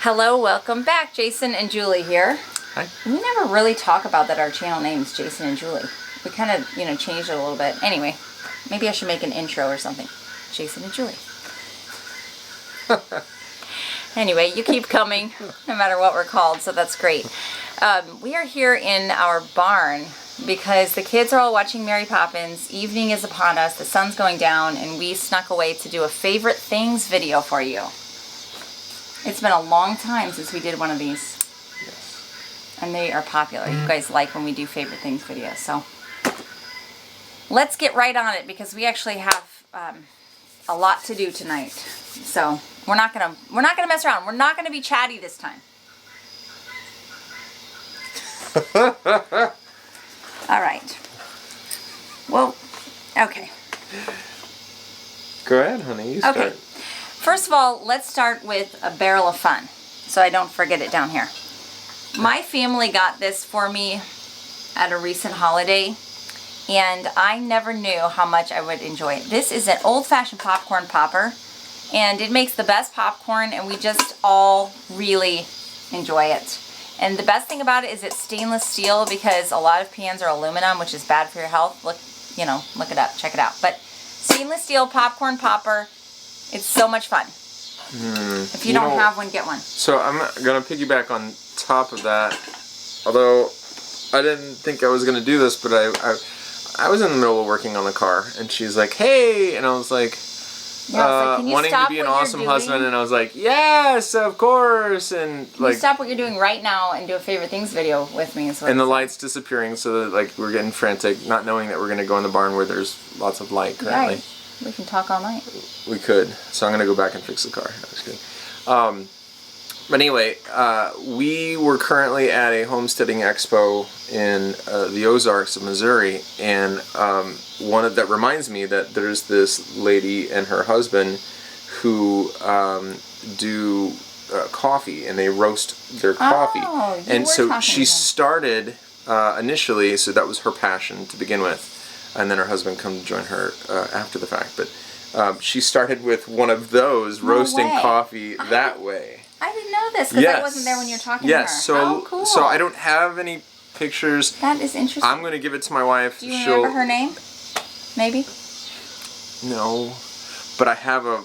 Hello, welcome back. Jason and Julie here. Hi. We never really talk about that our channel name is Jason and Julie. We kind of, changed it a little bit. Anyway, maybe I should make an intro or something. Jason and Julie. Anyway, you keep coming no matter what we're called, so that's great. We are here in our barn because the kids are all watching Mary Poppins. Evening is upon us, the sun's going down, and we snuck away to do a favorite things video for you. It's been a long time since we did one of these. Yes. And they are popular. You guys like when we do favorite things videos. So let's get right on it because we actually have a lot to do tonight. So we're not gonna mess around. We're not gonna be chatty this time. All right. Well, okay. Go ahead, honey. You start. Okay. First of all, let's start with a barrel of fun, so I don't forget it down here. My family got this for me at a recent holiday, and I never knew how much I would enjoy it. This is an old-fashioned popcorn popper, and it makes the best popcorn, and we just all really enjoy it. And the best thing about it is it's stainless steel because a lot of pans are aluminum, which is bad for your health. Look it up, check it out. But stainless steel popcorn popper. It's so much fun. If you don't have one, get one. So I'm going to piggyback on top of that. Although I didn't think I was going to do this, but I was in the middle of working on the car, and she's like, "Hey," and I was like, wanting to be an awesome husband, and I was like, "Yes, of course." And Can you stop what you're doing right now and do a favorite things video with me? And the light's disappearing, so that we're getting frantic, not knowing that we're going to go in the barn where there's lots of light currently. Right. We can talk all night. We could. So I'm going to go back and fix the car. No, just kidding. But anyway, we were currently at a homesteading expo in the Ozarks of Missouri, and that reminds me that there's this lady and her husband who do coffee, and they roast their coffee. Oh, and so she started initially, so that was her passion to begin with. And then her husband come to join her after the fact. But she started with one of those, roasting coffee that way. I didn't know this because I wasn't there when you were talking to her. So, cool. So I don't have any pictures. That is interesting. I'm going to give it to my wife. Do you remember her name? Maybe? No. But I have a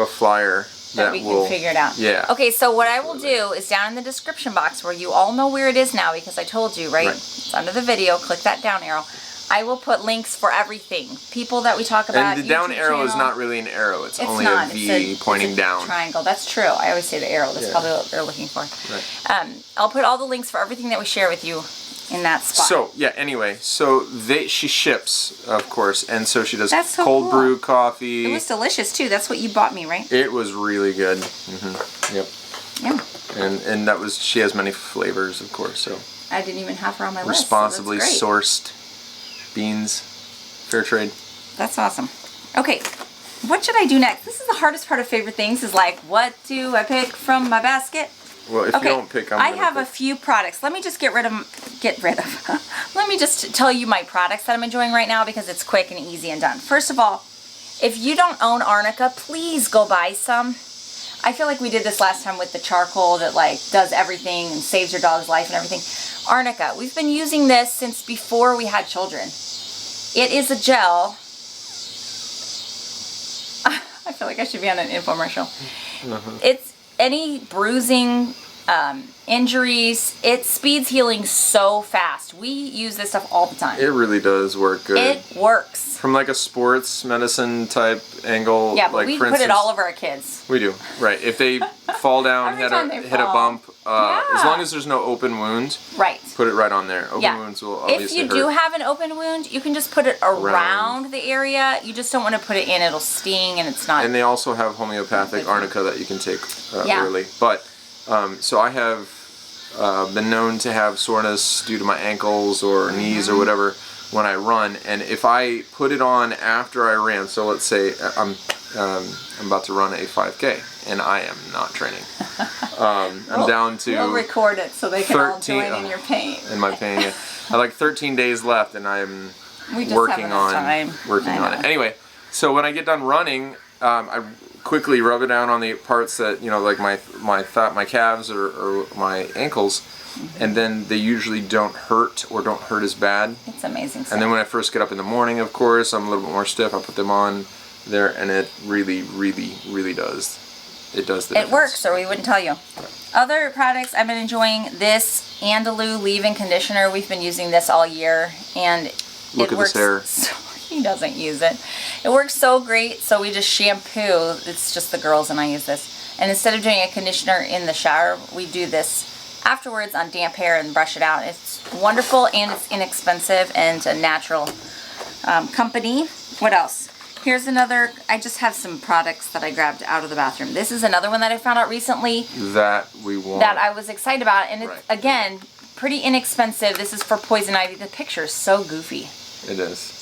flyer that we can figure it out. Yeah. Okay, so what I will do is down in the description box where you all know where it is now because I told you, right? It's under the video. Click that down arrow. I will put links for everything. People that we talk about. And the down arrow is not really an arrow. It's only a V pointing down. Triangle. That's true. I always say the arrow. That's probably what they're looking for. Right. I'll put all the links for everything that we share with you in that spot. So, yeah, anyway. So, she ships, of course. And so she does cold brew coffee. It was delicious, too. That's what you bought me, right? It was really good. Mm-hmm. Yep. Yeah. And she has many flavors, of course. So I didn't even have her on my list. Responsibly sourced beans, fair trade. That's awesome. Okay, what should I do next? This is the hardest part of favorite things is like, what do I pick from my basket? Well, if you don't pick, I have a few products. Let me just get rid of. Let me just tell you my products that I'm enjoying right now because it's quick and easy and done. First of all, if you don't own Arnica, please go buy some. I feel like we did this last time with the charcoal that does everything and saves your dog's life and everything. Arnica. We've been using this since before we had children. It is a gel. I feel like I should be on an infomercial. It's any bruising, injuries. It speeds healing so fast. We use this stuff all the time. It really does work good. It works. From a sports medicine type angle. Yeah, but we put it all over our kids. We do. Right. If they fall down, hit a bump, as long as there's no open wound, put it right on there. Open wounds will obviously hurt. If you do have an open wound, you can just put it around the area. You just don't want to put it in. It'll sting and it's not. And they also have homeopathic Arnica that you can take early. But, so I have been known to have soreness due to my ankles or knees or whatever when I run, and if I put it on after I ran, so let's say I'm about to run a 5K and I am not training. I'm down to. We'll record it so they can all join in your pain. In my pain, yeah. I have 13 days left, and I'm working on it. Anyway, so when I get done running, I quickly rub it down on the parts that, you know, like my calves or my ankles, and then they usually don't hurt or don't hurt as bad. It's amazing stuff. And then when I first get up in the morning, of course, I'm a little bit more stiff. I put them on there, and it really, really, really does. It does the difference. It works, or we wouldn't tell you. Other products, I've been enjoying this Andalou leave-in conditioner. We've been using this all year, and Look it at works. this hair. So, he doesn't use it. It works so great, so we just shampoo. It's just the girls and I use this. And instead of doing a conditioner in the shower, we do this afterwards on damp hair and brush it out. It's wonderful, and it's inexpensive and a natural company. What else? Here's another. I just have some products that I grabbed out of the bathroom. This is another one that I found out recently. That we want. That I was excited about. And it's, again, pretty inexpensive. This is for poison ivy. The picture is so goofy. It is.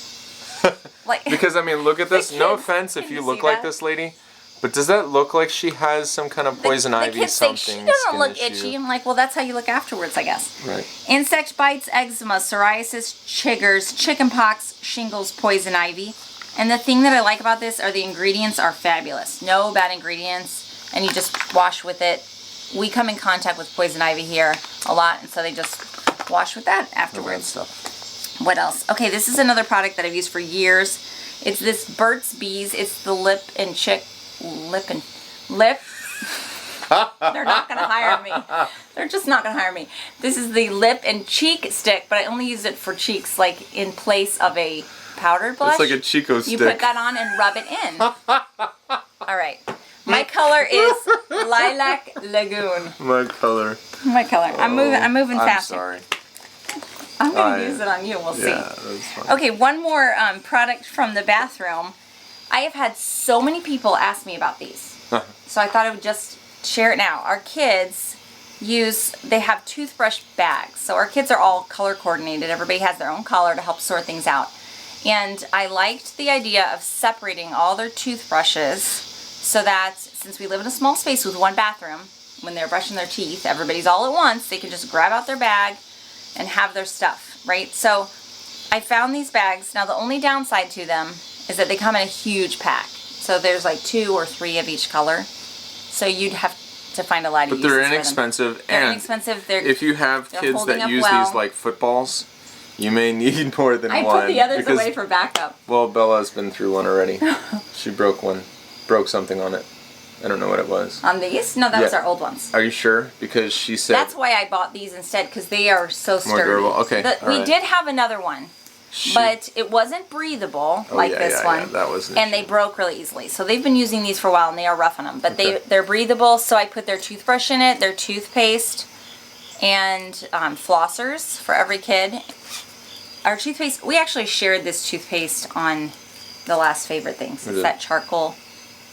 Like, because, I mean, look at this. No offense if you look like this lady. But does that look like she has some kind of poison ivy something? She doesn't look itchy. I'm like, well, that's how you look afterwards, I guess. Right. Insect bites, eczema, psoriasis, chiggers, chickenpox, shingles, poison ivy. And the thing that I like about this are the ingredients are fabulous. No bad ingredients, and you just wash with it. We come in contact with poison ivy here a lot, and so they just wash with that afterwards. No bad stuff. What else? Okay, this is another product that I've used for years. It's this Burt's Bees. It's the lip. They're not going to hire me. They're just not going to hire me. This is the lip and cheek stick, but I only use it for cheeks, like in place of a powdered blush. It's like a Chico stick. You put that on and rub it in. All right. My color is Lilac Lagoon. My color. My color. I'm moving faster. I'm sorry. I'm going to use it on you. We'll see. Yeah, that's fine. Okay, one more product from the bathroom. I have had so many people ask me about these. So I thought I would just share it now. Our kids they have toothbrush bags. So our kids are all color coordinated. Everybody has their own color to help sort things out. And I liked the idea of separating all their toothbrushes so that since we live in a small space with one bathroom, when they're brushing their teeth, everybody's all at once, they can just grab out their bag and have their stuff, right? So I found these bags. Now the only downside to them is that they come in a huge pack. So there's like 2 or 3 of each color. So you'd have to find a lot of uses. But they're inexpensive. They're inexpensive. If you have kids that use these like footballs, you may need more than one. I put the others away for backup. Well, Bella's been through one already. She broke something on it. I don't know what it was. On these? No, that was our old ones. Are you sure? Because she said... That's why I bought these instead, because they are so sturdy. More durable. Okay, We did have another one, but it wasn't breathable like this one. Yeah, that was and they broke really easily. So they've been using these for a while, and they are rough on them. But they're breathable, so I put their toothbrush in it, their toothpaste, and flossers for every kid. Our toothpaste, we actually shared this toothpaste on the last favorite things. It's that charcoal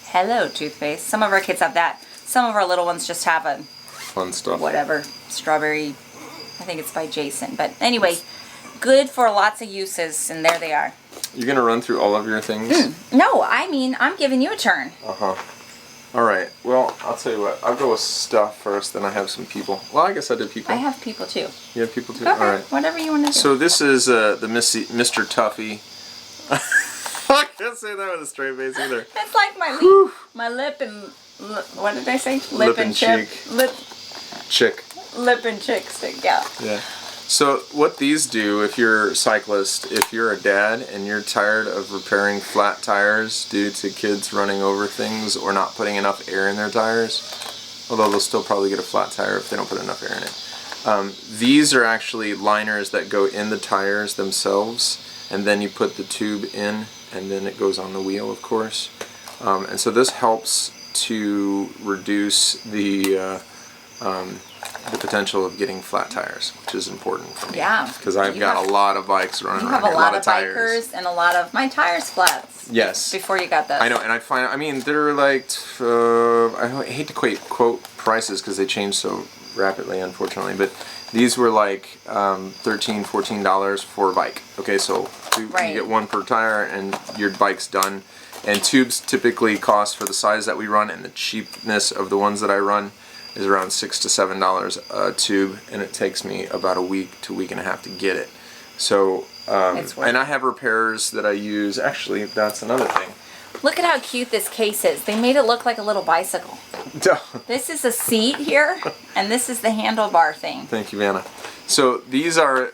Hello toothpaste. Some of our kids have that. Some of our little ones just have a fun stuff. Whatever. Strawberry. I think it's by Jason. But anyway, good for lots of uses, and there they are. You're going to run through all of your things? No, I mean, I'm giving you a turn. All right. Well, I'll tell you what. I'll go with stuff first, then I have some people. Well, I guess I did people. I have people too. You have people too? Go ahead. All right. Whatever you want to do. So this is the Mr. Tuffy. I can't say that with a straight face either. It's like my lip and... What did I say? Lip and cheek. Chick. Lip and chick stick, yeah. Yeah. So what these do, if you're a cyclist, if you're a dad and you're tired of repairing flat tires due to kids running over things or not putting enough air in their tires, although they'll still probably get a flat tire if they don't put enough air in it. These are actually liners that go in the tires themselves, and then you put the tube in, and then it goes on the wheel, of course. And so this helps to reduce the potential of getting flat tires, which is important for me. Yeah. Because I've got a lot of bikes running around here, a lot of tires. And a lot of my tires flats. Yes. Before you got those. I know, and I mean, they're like, I hate to quote prices because they change so rapidly, unfortunately, but these were like $13, $14 for a bike. Okay, so you get one per tire and your bike's done. And tubes typically cost, for the size that we run and the cheapness of the ones that I run, is around $6 to $7 a tube, and it takes me about a week to a week and a half to get it. So, and I have repairers that I use. Actually, that's another thing. Look at how cute this case is. They made it look like a little bicycle. This is a seat here, and this is the handlebar thing. Thank you, Vanna. So these are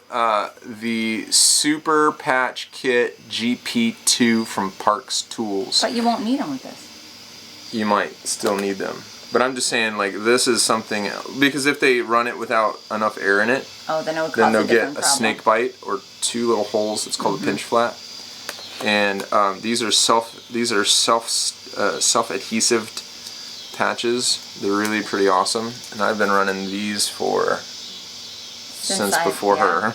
the Super Patch Kit GP2 from Parks Tools. But you won't need them with this. You might still need them. But I'm just saying, like, this is something, because if they run it without enough air in it, then they'll get a snake bite or 2 little holes. It's called a pinch flat. And these are self-adhesive patches. They're really pretty awesome. And I've been running these since before her.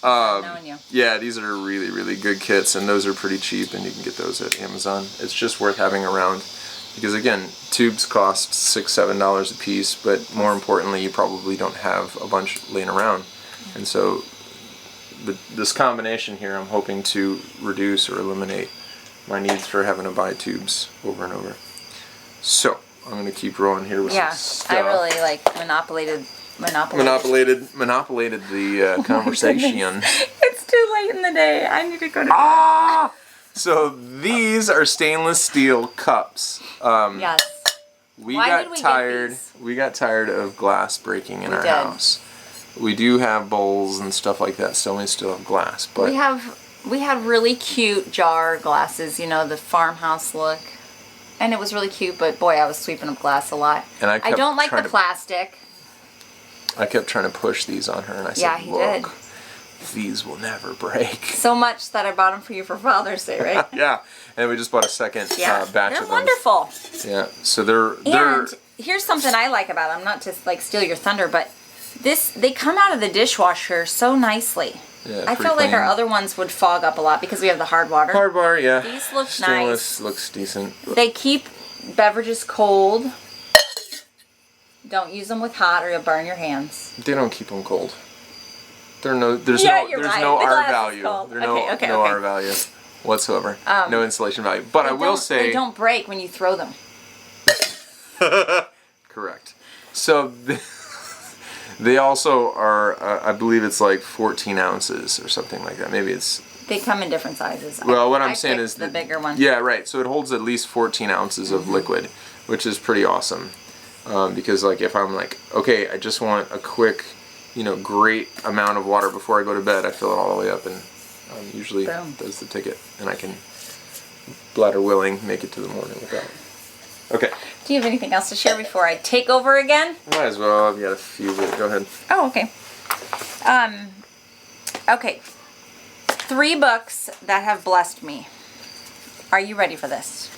Knowing you. Yeah, these are really, really good kits, and those are pretty cheap, and you can get those at Amazon. It's just worth having around. Because again, tubes cost $6-7 a piece, but more importantly, you probably don't have a bunch laying around. And so this combination here, I'm hoping to reduce or eliminate my needs for having to buy tubes over and over. So I'm going to keep rolling here with some stuff. I really monopolied the conversation. It's too late in the day. I need to go to bed. So these are stainless steel cups. Yes. We got tired of glass breaking in our house. We do have bowls and stuff like that, so we still have glass. But we have really cute jar glasses, you know, the farmhouse look. And it was really cute, but boy, I was sweeping up glass a lot. And I don't like the plastic. I kept trying to push these on her, and I said, look, these will never break. So much that I bought them for you for Father's Day, right? Yeah, and we just bought a second batch of them. They're wonderful. Yeah, so they're... And here's something I like about them, not to steal your thunder, but they come out of the dishwasher so nicely. Yeah, I felt like our other ones would fog up a lot because we have the hard water. Hard water, yeah. These look Stainless nice. Looks decent. They keep beverages cold. Don't use them with hot or you'll burn your hands. They don't keep them cold. There's no R value. There's no R value whatsoever. No insulation value. But I will say... They don't break when you throw them. Correct. So they also are, I believe it's like 14 ounces or something like that. Maybe it's... They come in different sizes. Well, what I'm saying is... the bigger one. Yeah, right. So it holds at least 14 ounces of liquid, which is pretty awesome. Because like if I'm like, okay, I just want a quick, great amount of water before I go to bed, I fill it all the way up, and usually does the ticket, and I can, bladder willing, make it to the morning without it. Okay. Do you have anything else to share before I take over again? Might as well. I've got a few, but go ahead. Oh, okay. Okay. 3 books that have blessed me. Are you ready for this?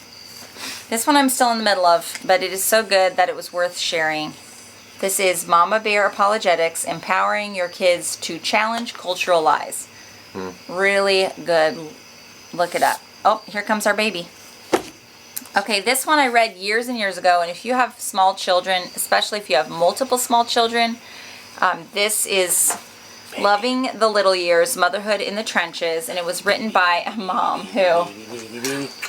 This one I'm still in the middle of, but it is so good that it was worth sharing. This is Mama Bear Apologetics, Empowering Your Kids to Challenge Cultural Lies. Really good. Look it up. Oh, here comes our baby. Okay, this one I read years and years ago, and if you have small children, especially if you have multiple small children, this is Loving the Little Years, Motherhood in the Trenches, and it was written by a mom who...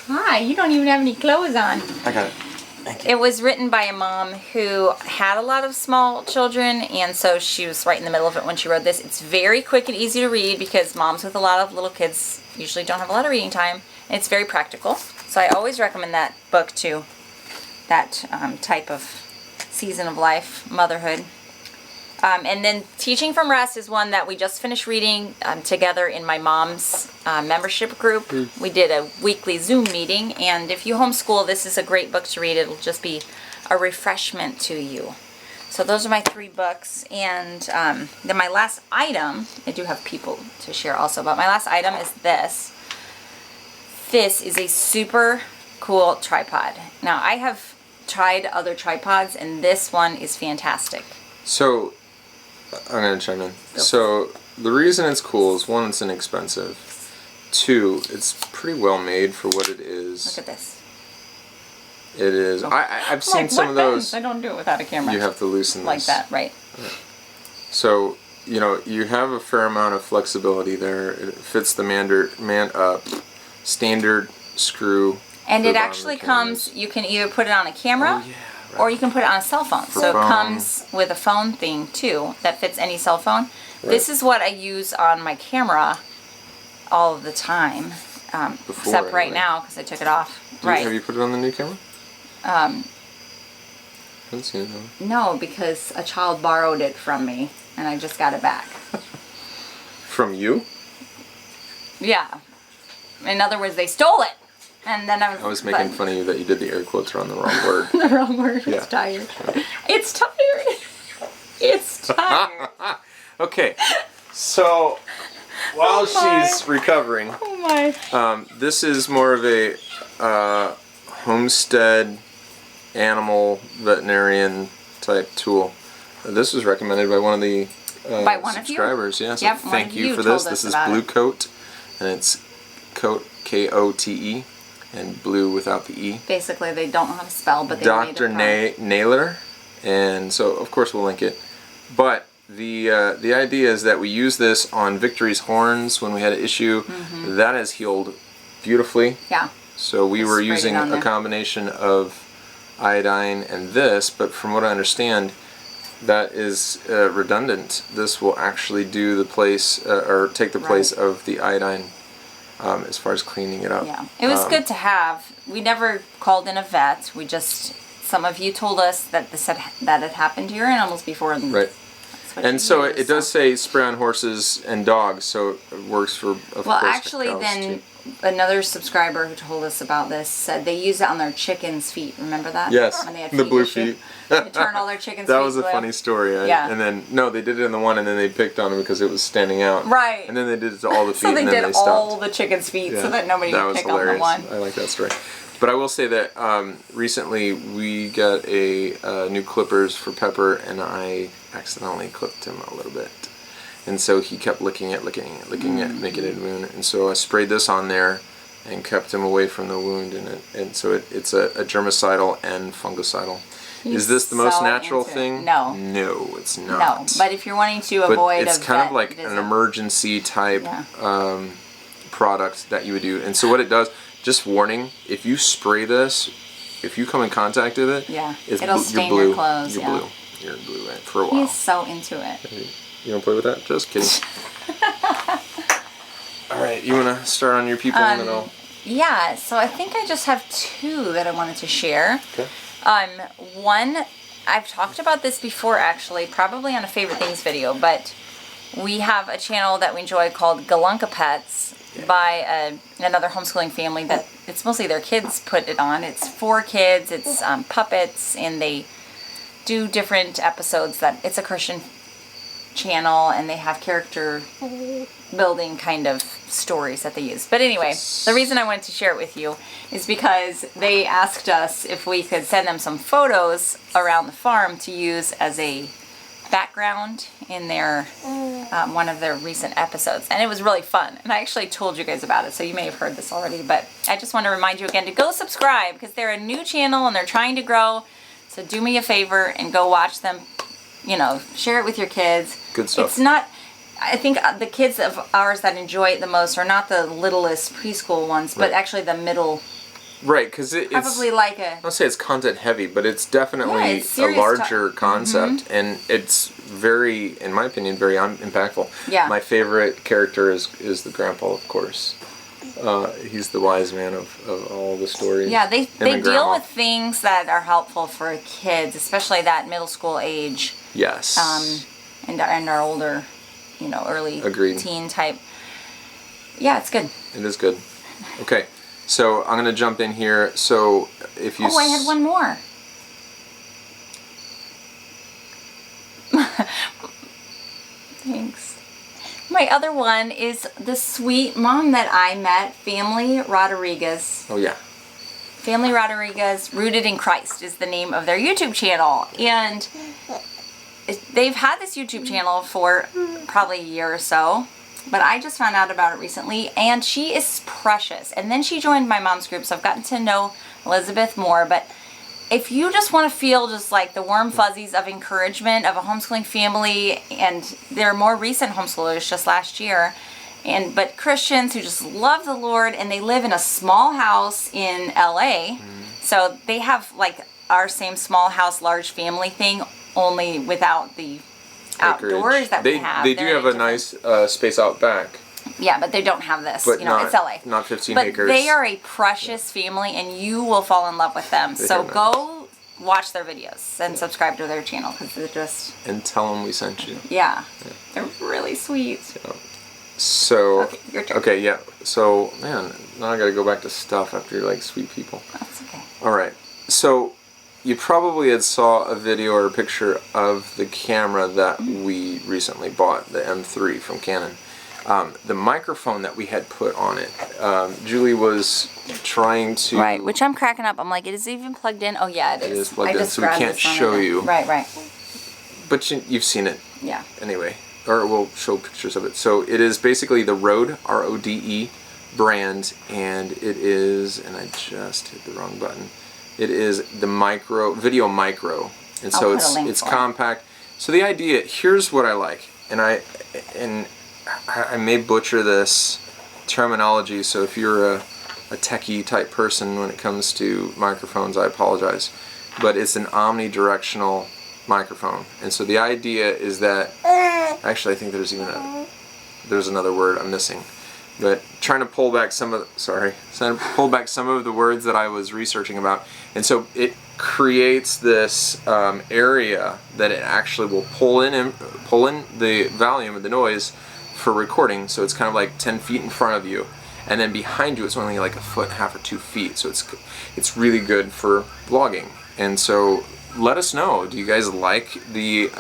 Hi, you don't even have any clothes on. I got it. Thank you. It was written by a mom who had a lot of small children, and so she was right in the middle of it when she wrote this. It's very quick and easy to read because moms with a lot of little kids usually don't have a lot of reading time, and it's very practical. So I always recommend that book to that type of season of life, motherhood. And then Teaching from Rest is one that we just finished reading together in my mom's membership group. We did a weekly Zoom meeting, and if you homeschool, this is a great book to read. It'll just be a refreshment to you. So those are my 3 books, and then my last item, I do have people to share also, but my last item is this. This is a super cool tripod. Now, I have tried other tripods, and this one is fantastic. So, I'm going to chime in. So, the reason it's cool is, 1, it's inexpensive. 2, it's pretty well made for what it is. Look at this. It is. Oh. I've seen some of those. I don't do it without a camera. You have to loosen this. Like that, right. So, you have a fair amount of flexibility there. It fits the standard screw. And it actually comes, you can either put it on a camera or you can put it on a cell phone. So it comes with a phone thing too that fits any cell phone. Right. This is what I use on my camera all of the time. except right now because I took it off. Have you put it on the new camera? I haven't seen it though. No, because a child borrowed it from me and I just got it back. From you? Yeah. In other words, they stole it. And then I was making fun of you that you did the air quotes on the wrong word. The wrong word. Yeah. It's tired. It's tired. It's tired. Okay. So while she's recovering, this is more of a homestead animal veterinarian type tool. This was recommended by one of the subscribers. Yeah, so thank you for this. This is Blue Coat, and it's Coat, K-O-T-E, and blue without the E. Basically, they don't know how to spell, but they Dr. Naylor, and so of course we'll link it. But the idea is that we use this on Victory's horns when we had an issue. That has healed beautifully. Yeah. So we were using a combination of iodine and this, but from what I understand, that is redundant. This will actually do the place, or take the place of the iodine as far as cleaning it up. Yeah, it was good to have. We never called in a vet. We just, some of you told us that that had happened to your animals before. And right. And so it does say spray on horses and dogs, so it works for, of course, well, actually, cows then too. Another subscriber who told us about this said they use it on their chickens' feet. Remember that? Yes, when they had the blue feet. They turned all their chickens' that feet was a blue. funny story. Yeah. And then, no, they did it in the one, and then they picked on it because it was standing out. Right. And then they did it to all the feet, so they and then did they stopped. all the chickens' feet so that nobody would pick on the one. I like that story. But I will say that recently we got a new clippers for Pepper, and I accidentally clipped him a little bit. And so he kept licking it, making it a wound. And so I sprayed this on there and kept him away from the wound. And so it's a germicidal and fungicidal. Is this the most natural thing? No. No, it's not. No, but if you're wanting to avoid it's kind of like an emergency type product that you would do. And so what it does, just warning, if you spray this, if you come in contact with it, it'll stain your clothes. You're blue. You're blue for a while. He's so into it. You don't play with that? Just kidding. All right, you want to start on your people and then I'll... Yeah, so I think I just have two that I wanted to share. Okay. One, I've talked about this before actually, probably on a Favorite Things video, but we have a channel that we enjoy called Galunka Pets by another homeschooling family that it's mostly their kids put it on. It's 4 kids, it's puppets, and they do different episodes that it's a Christian channel and they have character building kind of stories that they use. But anyway, the reason I wanted to share it with you is because they asked us if we could send them some photos around the farm to use as a background in their one of their recent episodes, and it was really fun, and I actually told you guys about it, so you may have heard this already, but I just want to remind you again to go subscribe because they're a new channel and they're trying to grow. So do me a favor and go watch them, share it with your kids. Good stuff. It's not, I think the kids of ours that enjoy it the most are not the littlest preschool ones, but actually the middle. Right, because it's probably like a... I'll say it's content heavy, but it's definitely a larger concept, and it's very, in my opinion, very impactful. Yeah. My favorite character is the grandpa, of course. He's the wise man of all the stories. Yeah, they deal with things that are helpful for kids, especially that middle school age. Yes. And our older, early teen type. Yeah, it's good. It is good. Okay, so I'm going to jump in here. So if you... Oh, I had one more. Thanks. My other one is the sweet mom that I met, Family Rodriguez. Oh, yeah. Family Rodriguez, Rooted in Christ is the name of their YouTube channel. And they've had this YouTube channel for probably a year or so. But I just found out about it recently. And she is precious. And then she joined my mom's group, so I've gotten to know Elizabeth more. But if you just want to feel just like the warm fuzzies of encouragement of a homeschooling family, and they're more recent homeschoolers just last year, but Christians who just love the Lord, and they live in a small house in LA, so they have like our same small house, large family thing, only without the outdoors that we have. They do have a nice space out back. Yeah, but they don't have this. But it's LA. Not 15 but acres. But they are a precious family, and you will fall in love with them. So go watch their videos and subscribe to their channel because they're just... And tell them we sent you. Yeah. They're really sweet. Yeah. So... Okay, your turn. Okay, yeah. So, man, now I gotta go back to stuff after you're like sweet people. That's okay. Alright. So, you probably had saw a video or a picture of the camera that we recently bought, the M3 from Canon. The microphone that we had put on it, Julie was trying to... Right, which I'm cracking up. I'm like, it is even plugged in? Oh, yeah, it is. It is plugged in, so we can't show you. Right. But you've seen it. Yeah. Anyway, or we'll show pictures of it. So it is basically the Rode, R-O-D-E, brand, and it is, and I just hit the wrong button, it is the Video Micro. And so it's compact. So the idea, here's what I like, and I may butcher this terminology, so if you're a techie type person when it comes to microphones, I apologize. But it's an omnidirectional microphone. And so the idea is that, actually I think there's another word I'm missing. But trying to pull back some of the words that I was researching about. And so it creates this area that it actually will pull in the volume of the noise for recording, so it's kind of like 10 feet in front of you, and then behind you it's only like a foot and a half or 2 feet, so it's really good for vlogging. And so let us know, do you guys like the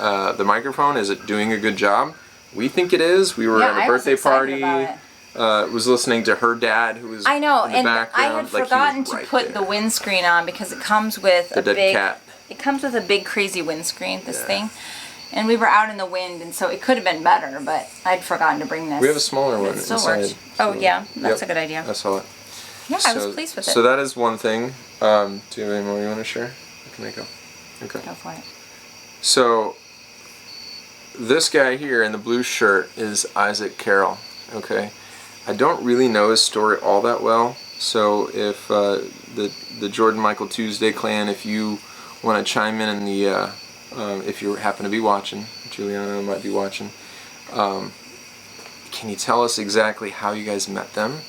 microphone? Is it doing a good job? We think it is. We were at a birthday party, was listening to her dad, who was in the background. I had forgotten to put the windscreen on because it comes with it comes with a big crazy windscreen, this thing. And we were out in the wind, and so it could have been better, but I'd forgotten to bring this. We have a smaller one. It still works. Oh, yeah. That's a good idea. I saw it. Yeah, I was pleased with it. So that is one thing. Do you have any more you want to share? Or can I go? Okay. Go for it. So, this guy here in the blue shirt is Isaac Carroll. Okay. I don't really know his story all that well, so if the Jordan Michael Tuesday clan, if you want to chime in the... if you happen to be watching, Juliana might be watching, can you tell us exactly how you guys met them?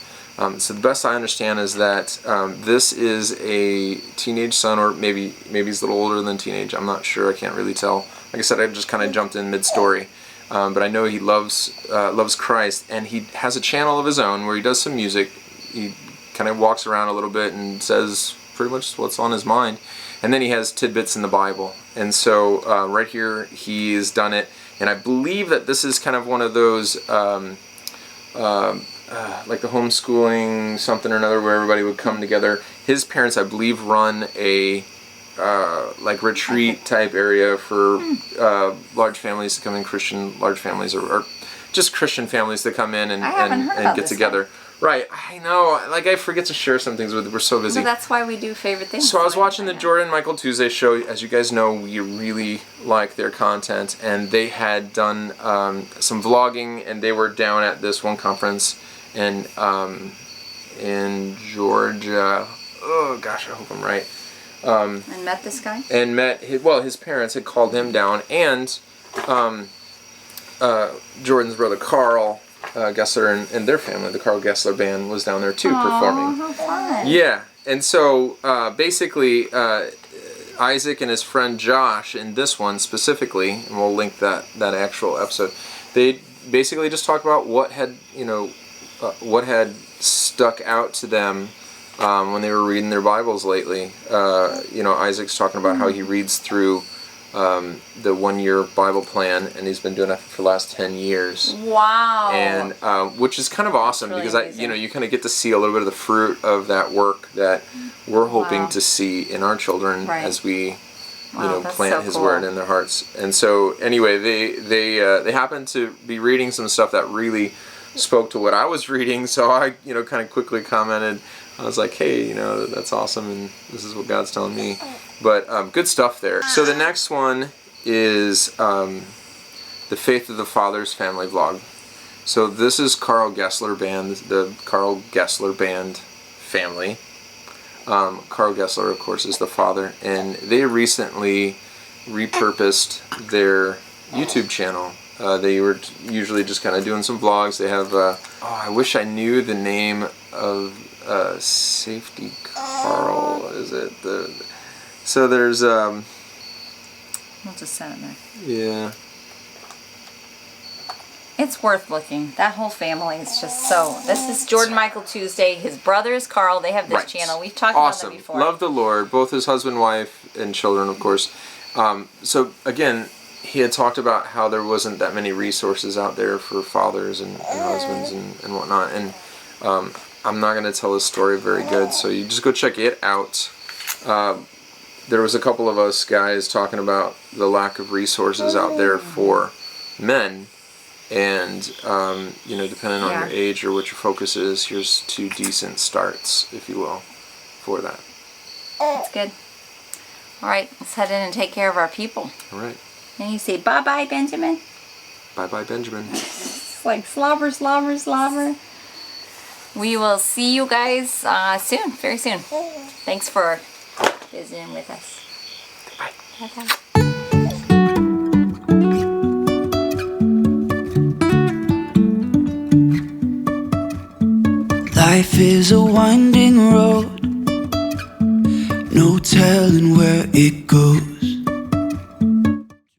So the best I understand is that this is a teenage son, or maybe he's a little older than teenage, I'm not sure, I can't really tell. Like I said, I just kind of jumped in mid-story. But I know he loves Christ, and he has a channel of his own where he does some music. He kind of walks around a little bit and says pretty much what's on his mind. And then he has tidbits in the Bible. And so right here he's done it. And I believe that this is kind of one of those, like the homeschooling something or another, where everybody would come together. His parents, I believe, run a like retreat type area for large families to come in, large families, or just Christian families to come in and get together. Right, I know. Like, I forget to share some things with you. We're so busy. Well, that's why we do favorite things. So I was watching the Jordan Michael Tuesday show. As you guys know, we really like their content, and they had done some vlogging, and they were down at this one conference in Georgia. Oh gosh, I hope I'm right. And met this guy. And met his parents had called him down, and Jordan's brother Carl Gessler and their family, the Carl Gessler Band, was down there too performing. How fun. Yeah, and so basically Isaac and his friend Josh, in this one specifically, and we'll link that actual episode, they basically just talked about what had stuck out to them when they were reading their Bibles lately. Isaac's talking about how he reads through the 1-year Bible plan, and he's been doing that for the last 10 years. Wow! And which is kind of awesome, really, because you kind of get to see a little bit of the fruit of that work that we're hoping to see in our children as we plant His Word in their hearts. And so anyway, they happened to be reading some stuff that really spoke to what I was reading, so I kind of quickly commented. I was like, hey, that's awesome, and this is what God's telling me. But good stuff there. So the next one is the Faith of the Fathers family vlog. So this is Carl Gessler Band, the Carl Gessler Band family. Carl Gessler, of course, is the father, and they recently repurposed their YouTube channel They were usually just kind of doing some vlogs. They have, I wish I knew the name of Safety Carl. Is it so there's, I'll just send it there. Yeah. It's worth looking. That whole family is just so... This is Jordan Michael Tuesday. His brother is Carl. They have this channel. We've talked about them before. Love the Lord. Both his husband, wife, and children, of course. So, again, he had talked about how there wasn't that many resources out there for fathers and husbands and whatnot. And I'm not going to tell his story very good, so you just go check it out. There was a couple of us guys talking about the lack of resources out there for men. And, depending on your age or what your focus is, here's 2 decent starts, if you will, for that. That's good. All right, let's head in and take care of our people. All right. And you say, bye-bye, Benjamin. Bye-bye, Benjamin. It's like slobber, slobber, slobber. We will see you guys soon, very soon. Thanks for visiting with us. Bye. Bye-bye. Life is a winding road, no telling where it goes.